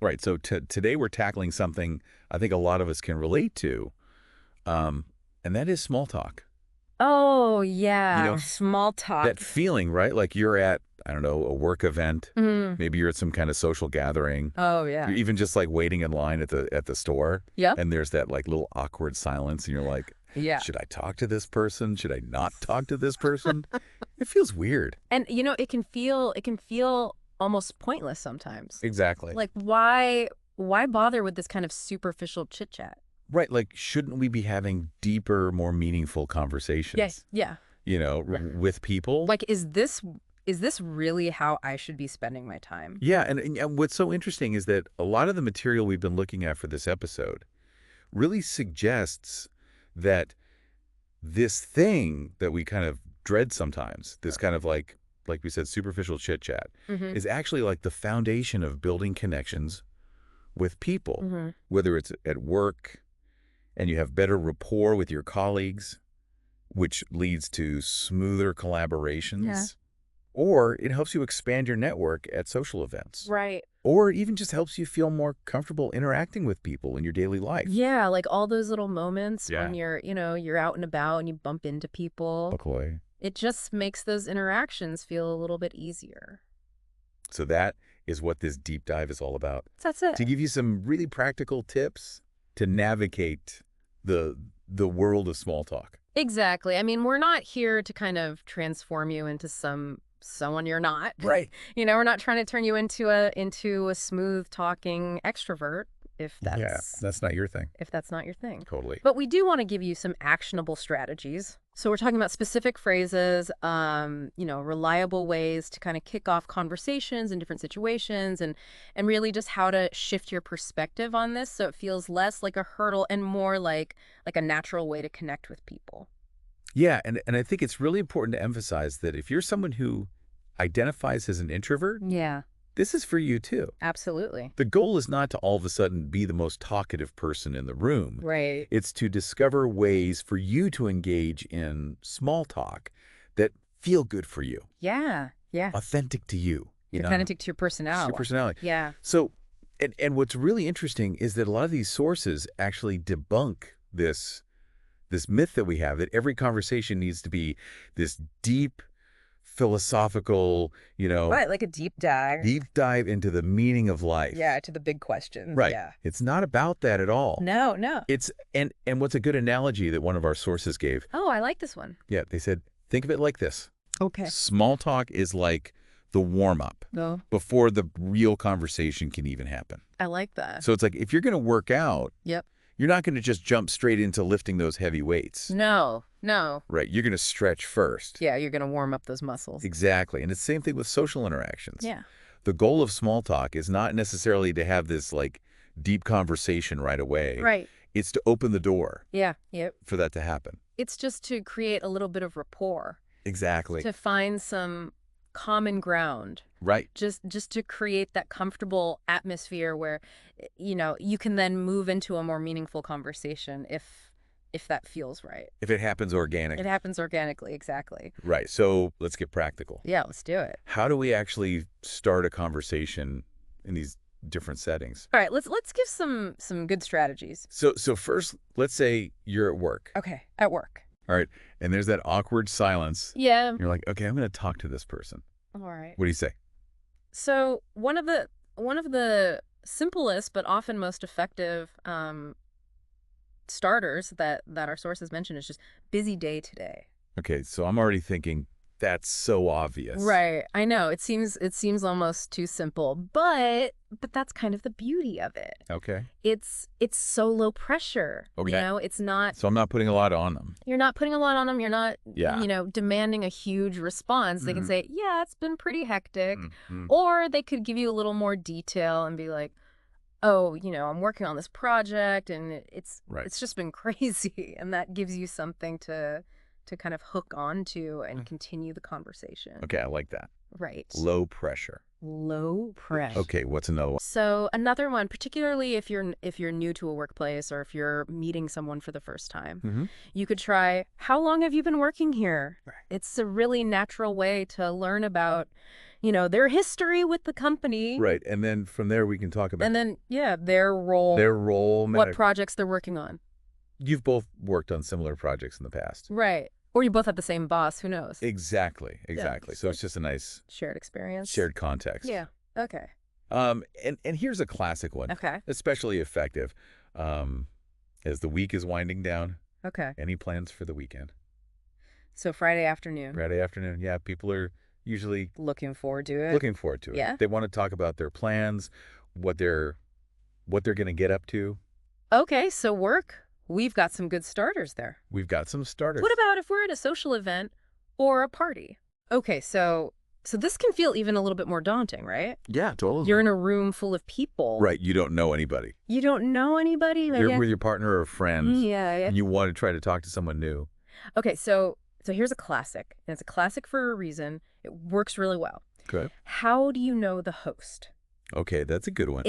Right. So today we're tackling something I think a lot of us can relate to, and that is small talk. Oh, You yeah. know, Small talk. that feeling, right? Like you're at, I don't know, a work event. Mm. Maybe you're at some kind of social gathering. Oh, yeah. You're even just like waiting in line at the store, Yep. and there's that like little awkward silence, and you're like, Yeah. should I talk to this person? Should I not talk to this person? It feels weird. And it can feel almost pointless sometimes. Exactly. Like why bother with this kind of superficial chit chat? Right. Like, shouldn't we be having deeper, more meaningful Yeah. conversations, Yeah. Right. with people? Like is this really how I should be spending my time? Yeah. And what's so interesting is that a lot of the material we've been looking at for this episode really suggests that this thing that we kind of dread sometimes, this kind of like we said, superficial chit chat, Mhm. is actually like the foundation of building connections with people, Mhm. whether it's at work and you have better rapport with your colleagues, which leads to smoother Yeah. collaborations, or it helps you expand your network at social events, Right. or it even just helps you feel more comfortable interacting with people in your daily life. Yeah, like all those little moments when Yeah. you're out and about and you bump into people. McCoy. It just makes those interactions feel a little bit easier. So that is what this deep dive is all about. That's it. To give you some really practical tips to navigate the the world of small talk. Exactly. I mean, we're not here to kind of transform you into someone you're not. Right. We're not trying to turn you into a smooth talking extrovert if Yeah, that's that's not your thing. if that's not your thing. Totally. But we do want to give you some actionable strategies. So we're talking about specific phrases, reliable ways to kind of kick off conversations in different situations and really just how to shift your perspective on this so it feels less like a hurdle and more like a natural way to connect with people. Yeah, and I think it's really important to emphasize that if you're someone who identifies as an introvert, Yeah, this is for you too. absolutely. The goal is not to all of a sudden be the most talkative person in the room. Right. It's to discover ways for you to engage in small talk that feel good for you, Yeah. Yeah. authentic to you, Authentic to your just your personality. personality. Yeah. So, and what's really interesting is that a lot of these sources actually debunk this myth that we have that every conversation needs to be this deep philosophical, Right, like a deep dive. deep dive into the meaning of life. Yeah, to the big questions. Right. Yeah. It's not about that at all. No, no. It's and what's a good analogy that one of our sources gave? Oh, I like this one. Yeah, they said, think of it like this. Okay. Small talk is like the warm up No, before the real conversation can even happen. I like that. So it's like if you're going to work out, Yep. you're not going to just jump straight into lifting those heavy weights. No, no. Right? You're going to stretch first. Yeah, you're going to warm up those muscles. Exactly. And it's the same thing with social interactions. Yeah. The goal of small talk is not necessarily to have this like deep conversation right away. Right. It's to open the door Yeah. Yep. for that to happen. It's just to create a little bit of rapport, Exactly. to find some common ground, Right. just to create that comfortable atmosphere where, you can then move into a more meaningful conversation if that feels right. If it happens organic. It happens organically, exactly. Right. So let's get practical. Yeah, let's do it. How do we actually start a conversation in these different settings? All right, let's give some good strategies. So first, let's say you're at work. Okay, at work. All right. And there's that awkward silence. Yeah. You're like, okay, I'm going to talk to this person. All right. What do you say? So one of the simplest but often most effective starters that our sources mention is just busy day today. Okay. So I'm already thinking that's so obvious. Right. I know. It seems almost too simple, but that's kind of the beauty of it. Okay. It's so low pressure. Okay. It's not So I'm not putting a lot on them. you're not putting a lot on them. You're not, Yeah. demanding a huge response. They can Mhm. say, "Yeah, it's been pretty hectic." Mhm. Or they could give you a little more detail and be like, "Oh, I'm working on this project and it's Right. it's just been crazy." And that gives you something to kind of hook onto and continue the conversation. Okay. I like that. Right. Low pressure. low pressure. Okay, what's another one? So another one, particularly if you're new to a workplace or if you're meeting someone for the first time, you could try, how long have you been working here? Right. It's a really natural way to learn about, their history with the company. Right, and then from there we can talk about And then, yeah, their role, what projects they're working on. You've both worked on similar projects in the past. Right. Or you both have the same boss, who knows? Exactly. Yeah. So it's just a nice Shared experience. shared context. Yeah. Okay. And here's a classic one. Okay. Especially effective. As the week is winding down. Okay. Any plans for the weekend? So Friday afternoon. Friday afternoon. Yeah, people are usually Looking forward to it. looking forward to it. Yeah. They want to talk about their plans, what they're going to get up to. Okay, so work. We've got some good starters there. We've got some starters. What about if we're at a social event or a party? Okay, so this can feel even a little bit more daunting, right? Yeah, totally. You're in a room full of people. Right, you don't know anybody. You don't know anybody. You're with your partner or friends. Yeah. And you want to try to talk to someone new. Okay, so here's a classic. And it's a classic for a reason. It works really well. Okay. How do you know the host? Okay, that's a good one.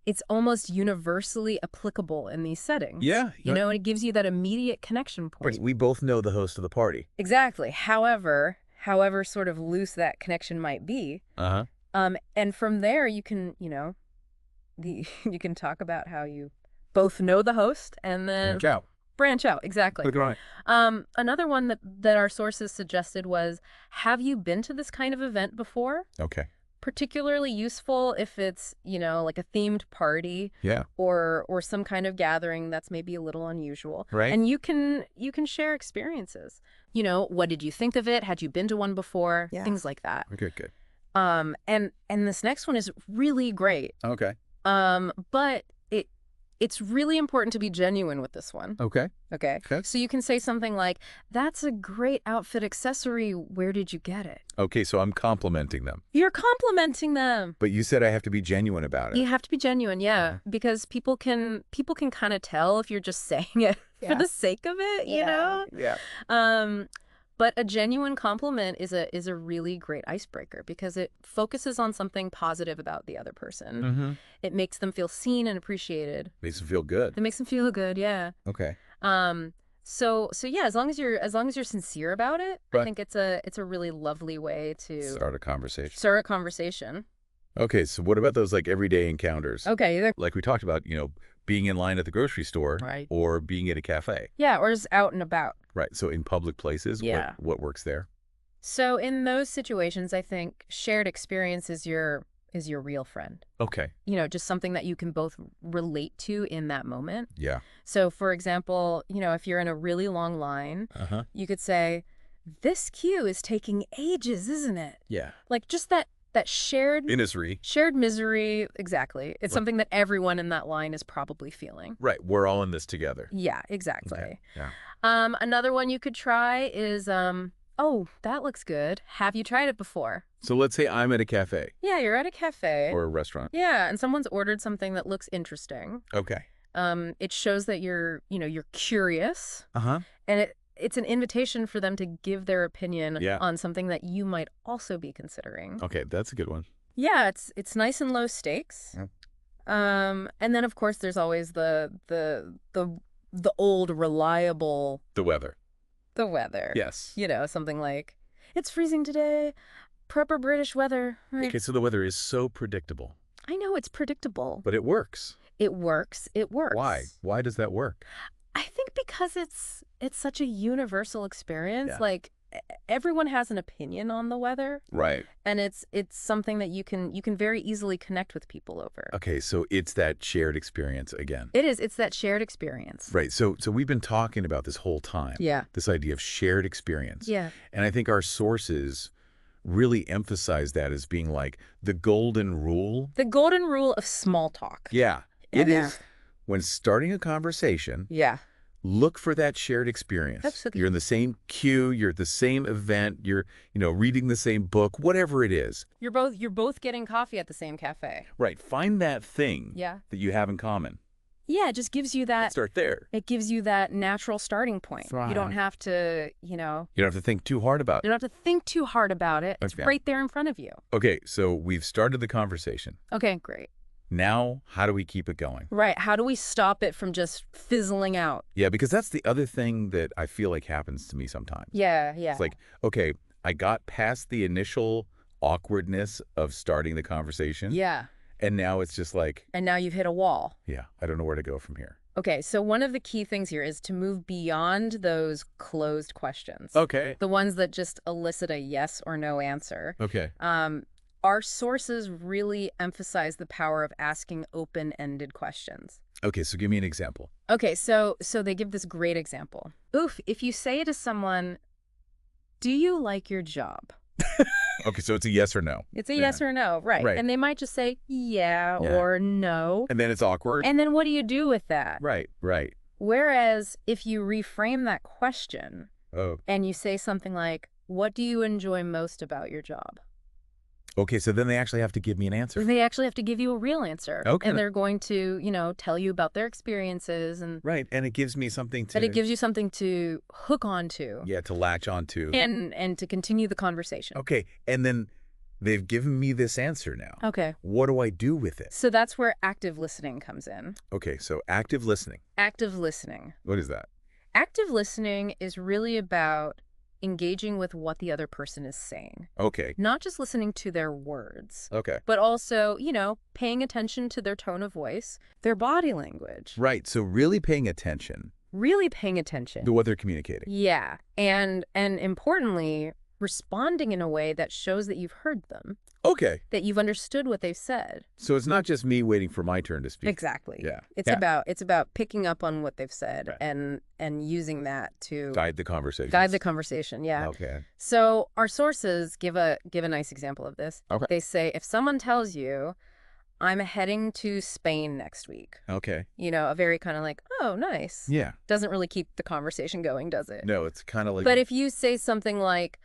It's almost universally applicable in these settings. Yeah. And it gives you that immediate connection point. Right, we both know the host of the party. Exactly. However sort of loose that connection might be. And from there you can, you can talk about how you both know the host and then branch out. Exactly. Right. Another one that our sources suggested was, have you been to this kind of event before? Okay. Particularly useful if it's, like a themed party. Yeah. Or some kind of gathering that's maybe a little unusual. Right. And you can share experiences. What did you think of it? Had you been to one before? Yeah. Things like that. Okay, good. And this next one is really great. Okay. But it's really important to be genuine with this one. Okay. Okay. So you can say something like, that's a great outfit accessory. Where did you get it? Okay, so I'm complimenting them. You're complimenting them. But you said I have to be genuine about it. You have to be genuine, yeah. Because people can kind of tell if you're just saying it for the sake of it, you know? Yeah. But a genuine compliment is a really great icebreaker because it focuses on something positive about the other person. It makes them feel seen and appreciated. Makes them feel good. It makes them feel good, yeah. Okay. So yeah, as long as you're sincere about it, Right. I think it's a really lovely way to Start a conversation. start a conversation. Okay, so what about those like everyday encounters? Okay. Like we talked about, being in line at the grocery store, Right. or being at a cafe. Yeah, or just out and about. Right. So in public places, Yeah. what works there? So in those situations, I think shared experience is your real friend. Okay. Just something that you can both relate to in that moment. Yeah. So for example, if you're in a really long line, you could say, this queue is taking ages, isn't it? Yeah. Like just that shared misery. Exactly. It's something that everyone in that line is probably feeling. Right. We're all in this together. Yeah, exactly. Okay. Yeah. Another one you could try is, oh, that looks good. Have you tried it before? So let's say I'm at a cafe. Yeah, you're at a cafe. Or a restaurant. Yeah, and someone's ordered something that looks interesting. Okay. It shows that you're curious. And it's an invitation for them to give their opinion on something that you might also be considering. Okay, that's a good one. Yeah, it's nice and low stakes. And then of course there's always the old reliable The weather. Yes. Something like, it's freezing today, proper British weather. Right? Okay, so the weather is so predictable. I know it's predictable. But it works. It works. Why? Why does that work? I think because it's such a universal experience. Yeah. Like everyone has an opinion on the weather. Right. And it's something that you can very easily connect with people over. Okay, so it's that shared experience again. It is. It's that shared experience. Right. So we've been talking about this whole time. Yeah. This idea of shared experience. Yeah. And I think our sources really emphasize that as being like the golden rule. The golden rule of small talk. Yeah. It is when starting a conversation. Yeah. Look for that shared experience. Absolutely. You're in the same queue, you're at the same event, you're, reading the same book, whatever it is. You're both getting coffee at the same cafe. Right. Find that thing Yeah. that you have in common. Yeah, it just gives you Let's that, start there. it gives you that natural starting point. You don't Right. have to, You don't have to think too hard about you it. don't have to think too hard about it. It's Okay. right there in front of you. Okay, so we've started the conversation. Okay, great. Now, how do we keep it going? Right. How do we stop it from just fizzling out? Yeah, because that's the other thing that I feel like happens to me sometimes. Yeah, yeah. It's like, okay, I got past the initial awkwardness of starting the conversation. Yeah. And now it's just like, And now you've hit a wall. yeah, I don't know where to go from here. Okay, so one of the key things here is to move beyond those closed questions. Okay. The ones that just elicit a yes or no answer. Okay. Our sources really emphasize the power of asking open-ended questions. Okay, so give me an example. Okay, so they give this great example. Oof, if you say to someone, "Do you like your job?" Okay, so it's a yes or no. It's a yes or no, right. Right. And they might just say yeah, Yeah. or no. And then it's awkward. And then what do you do with that? Right, right. Whereas if you reframe that question Oh, and you say something like, "What do you enjoy most about your job?" okay, so then they actually have to give me an answer. They actually have to give you a real answer. Okay. And they're going to, tell you about their experiences, and Right, and it gives me something to... that it gives you something to hook onto. Yeah, to latch onto. And to continue the conversation. Okay, and then they've given me this answer now. Okay. What do I do with it? So that's where active listening comes in. Okay, so active listening. Active listening. What is that? Active listening is really about engaging with what the other person is saying. Okay, Not just listening to their words, okay. but also, paying attention to their tone of voice, their body language. Right, so really paying attention Really paying attention. to what they're communicating. Yeah. And importantly, responding in a way that shows that you've heard them, Okay, that you've understood what they've said. so it's not just me waiting for my turn to speak. Exactly. Yeah. It's Yeah. about picking up on what they've said Right. and using that to Guide the conversation. guide the conversation. Yeah. Okay. So our sources give a nice example of this. Okay. They say if someone tells you, "I'm heading to Spain next week," Okay. a very kind of like, "Oh, nice." Yeah. Doesn't really keep the conversation going, does it? No, it's kind of like... But if you say something like,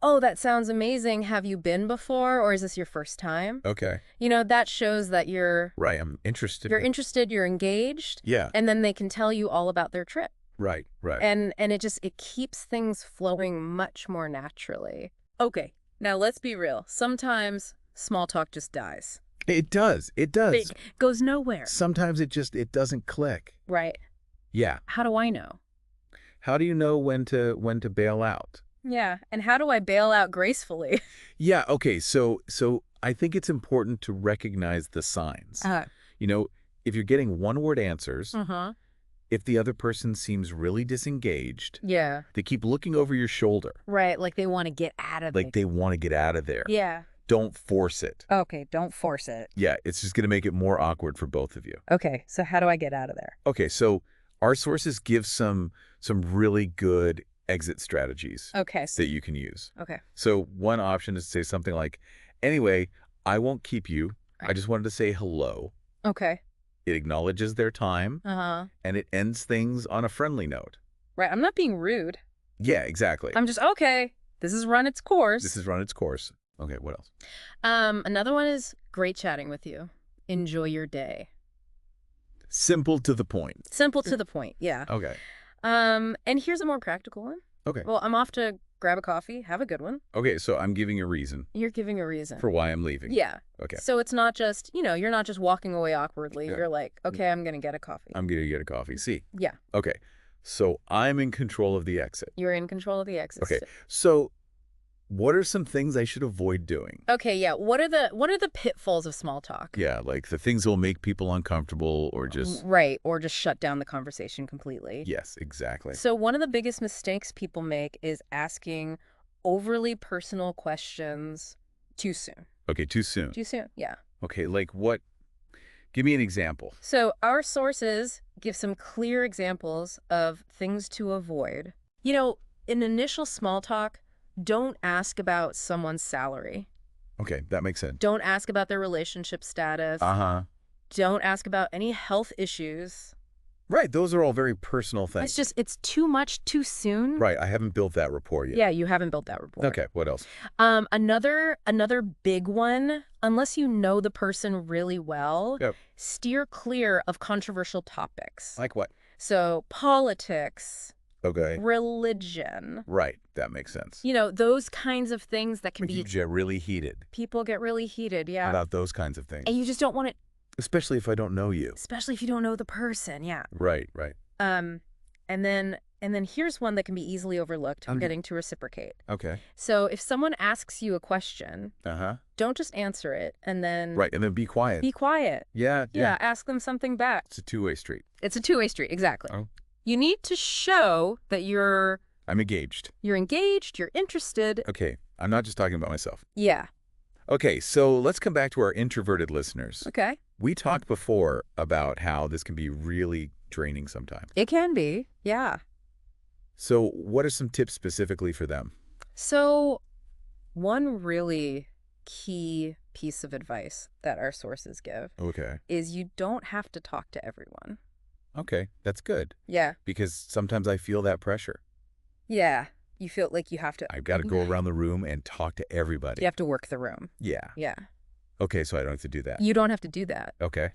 "Oh, that sounds amazing. Have you been before, or is this your first time?" Okay. That shows that you're Right, I'm interested. interested, you're engaged, Yeah. and then they can tell you all about their trip. Right, right. And it keeps things flowing much more naturally. Okay, now let's be real. Sometimes small talk just dies. It does. It does. It goes nowhere. Sometimes it doesn't click. Right. Yeah. How do I know? How do you know when to bail out? Yeah, and how do I bail out gracefully? Yeah, okay. So I think it's important to recognize the signs. If you're getting one-word answers, Uh-huh. if the other person seems really disengaged, Yeah. they keep looking over your shoulder, Right, like they want to get out of like they want to get out of there. Yeah. Don't force it. Okay, don't force it. Yeah, it's just going to make it more awkward for both of you. Okay, so how do I get out of there? Okay, so our sources give some really good exit strategies Okay. that you can use. Okay. So one option is to say something like, "Anyway, I won't keep you. I Right. just wanted to say hello." Okay. It acknowledges their time, Uh-huh. and it ends things on a friendly note. Right, I'm not being rude. Yeah, exactly. I'm just, okay, this has run its course. This has run its course. Okay, what else? Another one is great chatting with you. Enjoy your day. Simple to the point. Simple to the point, yeah. Okay. And here's a more practical one. Okay. Well, I'm off to grab a coffee. Have a good one. Okay, so I'm giving a reason You're giving a reason. for why I'm leaving. Yeah. Okay. So it's not just, you're not just walking away awkwardly. Yeah. You're like, okay, I'm going to get a coffee. I'm going to get a coffee. See? Yeah. Okay. So I'm in control of the exit. You're in control of the exit. Okay. So what are some things I should avoid doing? Okay, yeah. What are the pitfalls of small talk? Yeah, like the things that will make people uncomfortable or just... Right, or just shut down the conversation completely. Yes, exactly. So one of the biggest mistakes people make is asking overly personal questions too soon. Okay, too soon. Too soon, yeah. Okay, like what? Give me an example. So our sources give some clear examples of things to avoid. In initial small talk, don't ask about someone's salary. Okay, that makes sense. Don't ask about their relationship status. Uh-huh. Don't ask about any health issues. Right. Those are all very personal It's things. just, it's too much too soon. Right. I haven't built that rapport yet. Yeah, you haven't built that rapport. Okay. What else? Another big one, unless you know the person really well, Yep. steer clear of controversial topics. Like what? So politics, Okay. religion, Right. That makes sense. those kinds of things that can Make you be, get really heated people get really heated, yeah. about those kinds of things. And you just don't want it, Especially if I don't know you. especially if you don't know the person, yeah. Right. Right. And then here's one that can be easily overlooked, forgetting to reciprocate. Okay. So if someone asks you a question, Uh-huh. don't just answer it and then Right. And then be quiet. be quiet. Yeah. Yeah, ask them something back. It's a two-way street. It's a two-way street, exactly. Oh. You need to show that you're I'm engaged. engaged, you're interested. Okay. I'm not just talking about myself. Yeah. Okay. So let's come back to our introverted listeners. Okay. We talked before about how this can be really draining sometimes. It can be. Yeah. So what are some tips specifically for them? So one really key piece of advice that our sources give Okay. is you don't have to talk to everyone. Okay. That's good. Yeah. Because sometimes I feel that pressure. Yeah. You feel like you have to. I've got to go around the room and talk to everybody. You have to work the room. Yeah. Yeah. Okay. So I don't have to do that. You don't have to do that. Okay.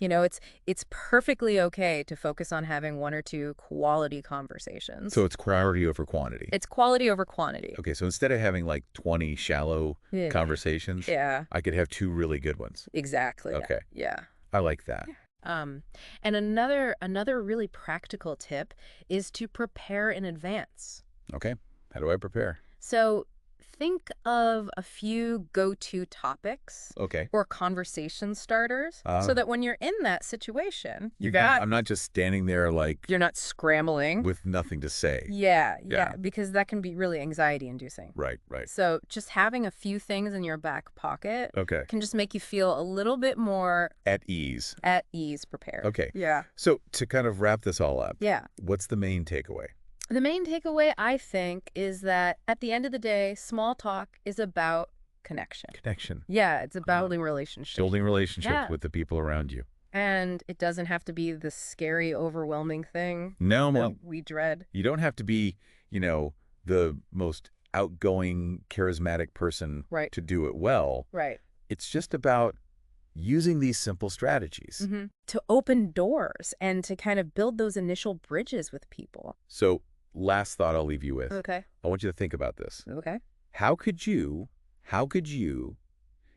It's perfectly okay to focus on having one or two quality conversations. So it's priority over quantity. It's quality over quantity. Okay. So instead of having like 20 shallow Yeah. conversations, Yeah, I could have 2 really good ones. exactly. Okay. Yeah. I like that. And another really practical tip is to prepare in advance. Okay. How do I prepare? So think of a few go-to topics Okay. or conversation starters so that when you're in that situation, I'm not just standing there like you're not scrambling. with nothing to say. Yeah, Yeah. because that can be really anxiety-inducing. Right. Right. So just having a few things in your back pocket Okay. can just make you feel a little bit more At ease. at ease, prepared. Okay. Yeah. So to kind of wrap this all up, Yeah. what's the main takeaway? The main takeaway, I think, is that at the end of the day, small talk is about connection. Connection. Yeah, it's about building relationships. Building relationships Yeah. with the people around you. And it doesn't have to be the scary, overwhelming thing No, that we dread. you don't have to be, the most outgoing, charismatic person Right. to do it well. Right. It's just about using these simple strategies. Mm-hmm. To open doors and to kind of build those initial bridges with people. So last thought I'll leave you with. Okay. I want you to think about this. Okay. How could you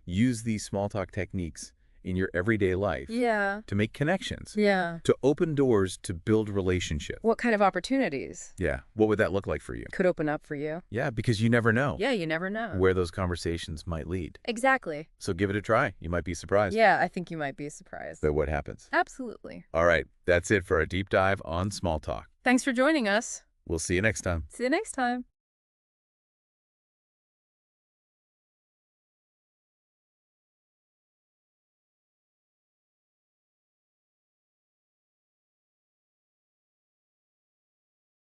use these small talk techniques in your everyday life Yeah. to make connections, Yeah. to open doors, to build relationships? What kind of opportunities Yeah. What would that look like for you? could open up for you? Yeah, because you never know Yeah, you never know. where those conversations might lead. Exactly. So give it a try. You might be surprised Yeah, I think you might be surprised. by what happens. Absolutely. All right. That's it for a deep dive on small talk. Thanks for joining us. We'll see you next time. See you next time.